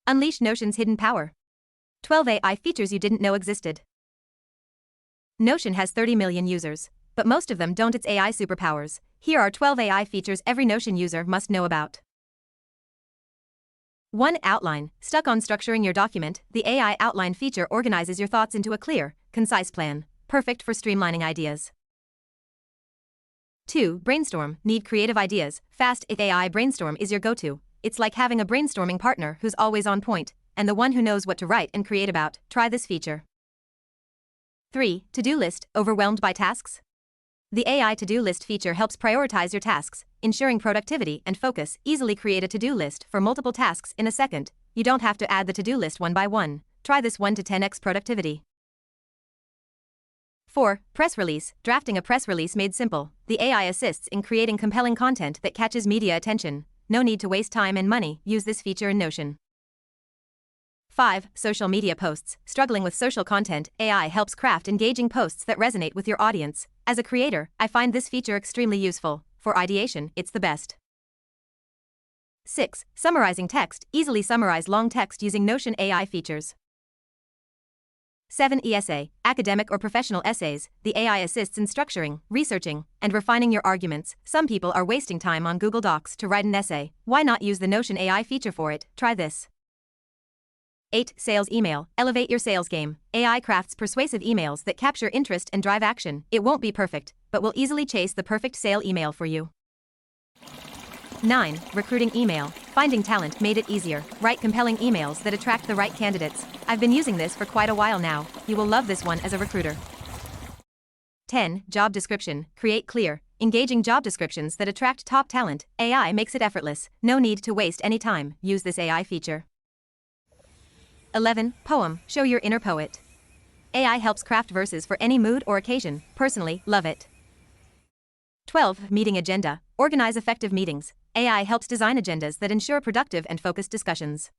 Unleash Notion's hidden power. 12 AI features you didn't know existed. Notion has 30 million users, but most of them don't its AI superpowers. Here are 12 AI features every Notion user must know about. 1. Outline. Stuck on structuring your document, the AI outline feature organizes your thoughts into a clear, concise plan, perfect for streamlining ideas. 2. Brainstorm. Need creative ideas? Fast AI Brainstorm is your go-to. It's like having a brainstorming partner who's always on point, and the one who knows what to write and create about. Try this feature. 3. To-do list. Overwhelmed by tasks? The AI to-do list feature helps prioritize your tasks, ensuring productivity and focus. Easily create a to-do list for multiple tasks in a second. You don't have to add the to-do list one by one. Try this 1 to 10x productivity. 4. Press release. Drafting a press release made simple. The AI assists in creating compelling content that catches media attention. No need to waste time and money. Use this feature in Notion. 5. Social media posts. Struggling with social content? AI helps craft engaging posts that resonate with your audience. As a creator, I find this feature extremely useful. For ideation, it's the best. 6. Summarizing text. Easily summarize long text using Notion AI features. 7. Essay. Academic or professional essays. The AI assists in structuring, researching, and refining your arguments. Some people are wasting time on Google Docs to write an essay. Why not use the Notion AI feature for it? Try this. 8. Sales email. Elevate your sales game. AI crafts persuasive emails that capture interest and drive action. It won't be perfect, but will easily chase the perfect sale email for you. 9. Recruiting email. Finding talent made it easier. Write compelling emails that attract the right candidates. I've been using this for quite a while now. You will love this one as a recruiter. 10. Job description. Create clear, engaging job descriptions that attract top talent. AI makes it effortless. No need to waste any time. Use this AI feature. 11. Poem. Show your inner poet. AI helps craft verses for any mood or occasion. Personally, love it. 12. Meeting agenda. Organize effective meetings. AI helps design agendas that ensure productive and focused discussions.